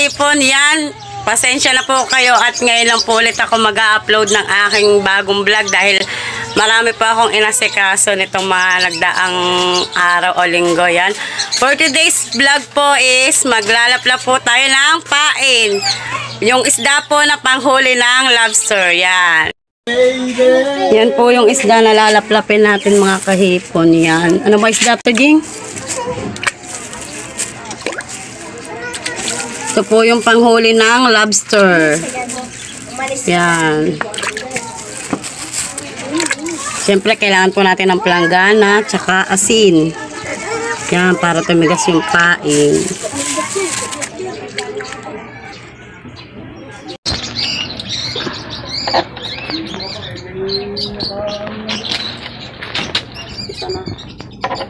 kahipon, yan. Pasensya na po kayo at ngayon lang po ulit ako mag-upload ng aking bagong vlog dahil marami pa akong inasikaso nitong mga nagdaang araw o linggo yan. For today's vlog po is maglalaplap po tayo ng pain. Yung isda po na panghuli ng lobster, yan. Yan po yung isda na lalaplapin natin mga kahipon, yan. Ano ba isda to, Jing? Ito po yung panghuli ng lobster. Yan. Siyempre, kailangan po natin ng planggana tsaka asin. Yan, para tumigas yung pain.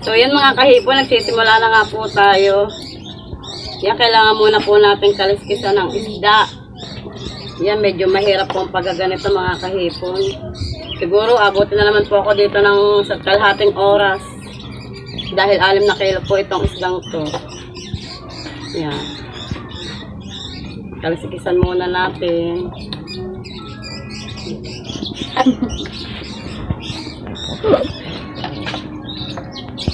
So, yan mga kahipon, nagsisimula na nga po tayo. Yan, kailangan muna po natin kaliskisan ng isda. Yan, medyo mahirap po ang paggaganito mga kahipon. Siguro, abutin na naman po ako dito ng sa kalahating oras. Dahil 6 na kilo po itong isdang to. Yan. Kaliskisan muna natin.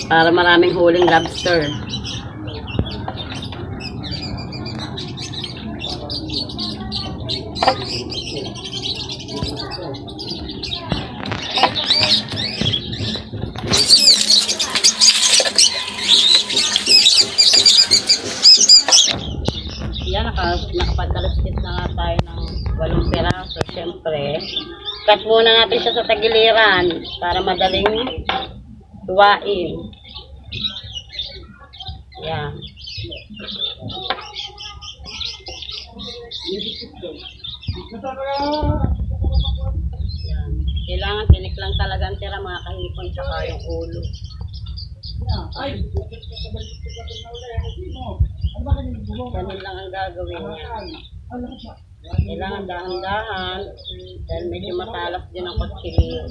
Para maraming huling lobster. Yan, nakapagkalaskit na nga tayo ng 8 piraso. Siyempre, cut muna natin siya sa tagiliran para madaling tuwain. Yan. Kailangan tinik lang talaga ang tira mga kahipon tsaka yung ulo. Ganun lang ang gagawin niya. Kailangan dahan-dahan dahil medyo matalas din ang kutsilyo.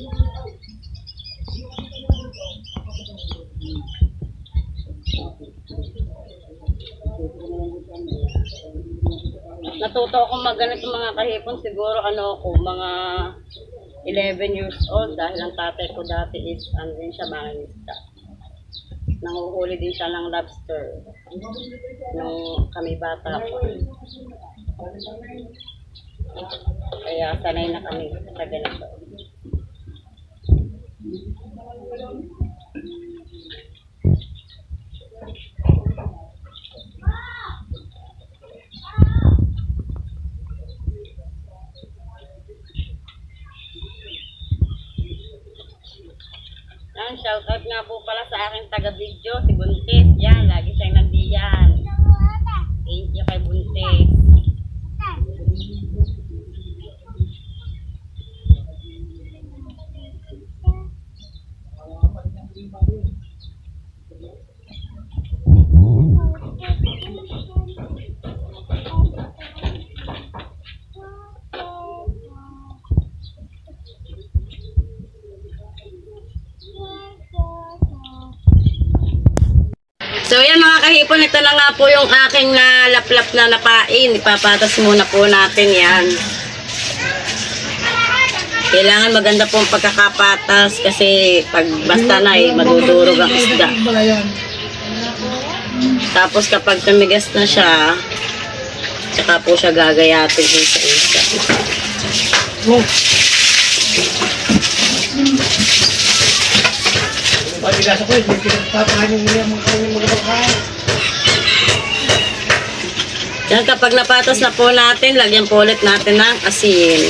Natuto akong magganito mga kahipon siguro mga 11 years old dahil ang tatay ko dati is din siya mangingisda. Nanguhuli din siya ng lobster nung kami bata pa. Kaya sanay na kami sa ganito. Shoutout nga po pala sa aking taga-video, si Buntis. Yan, lagi siyang nandiyan. Thank you kay Buntis. So yan mga kahipon, ito na nga po yung aking nalaplap na napain. Ipapatas muna po natin yan. Kailangan maganda po ang pagkakapatas kasi pag basta na madudurog ang isda. Tapos kapag tumigas na siya, tsaka po siya gagayatin isa-isa. Yan, kapag napatas na po natin, lagyan po ulit natin ng asin.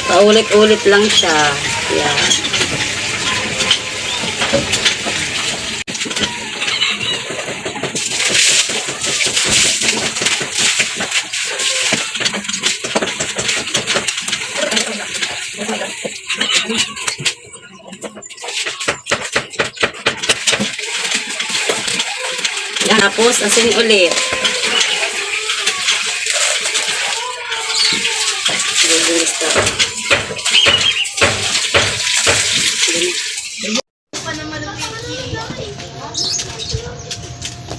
Paulit-ulit lang siya. Yan. Tapos, asin ulit.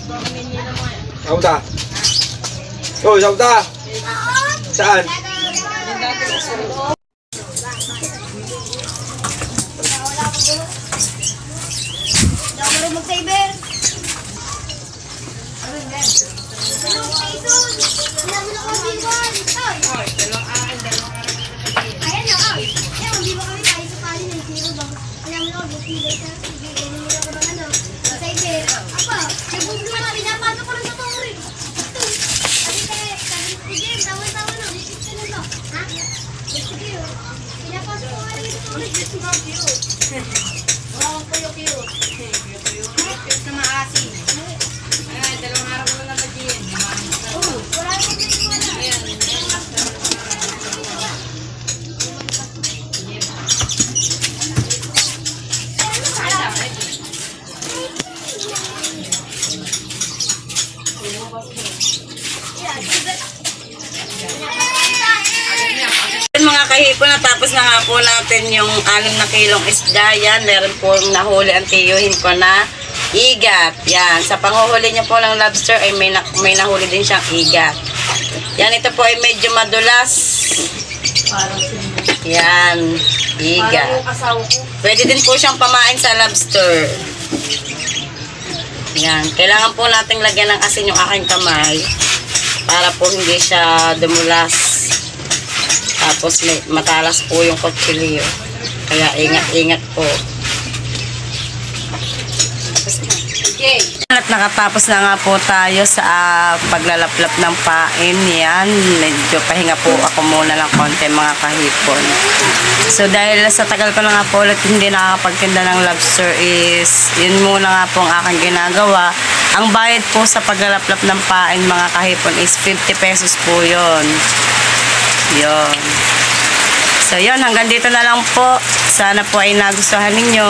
Sauta. Oh, sauta. Saan? Mag-saber. Mga kahipon, natapos na nga po natin yung 6 na kilong isda. Yan, meron po nahuli ang tiyuhin ko na igat. Yan, sa panguhuli niya po ng lobster ay may nahuli din siyang igat. Yan, ito po ay medyo madulas. Yan, igat. Pwede din po siyang pamain sa lobster. Yan, kailangan po nating lagyan ng asin yung aking kamay para po hindi siya dumulas. Tapos matalas po yung kutsilyo. Kaya ingat-ingat po. At nakatapos na nga po tayo sa paglalaplap ng pain. Yan, medyo pahinga po ako muna ng konti mga kahipon. So dahil sa tagal ko na nga po ulit hindi nakakapagtinda ng lobster is yun muna nga po ang aking ginagawa. Ang bayad po sa paglalaplap ng pain mga kahipon is 50 pesos po yun. Yun. So yun, hanggang dito na lang po. Sana po ay nagustuhan ninyo.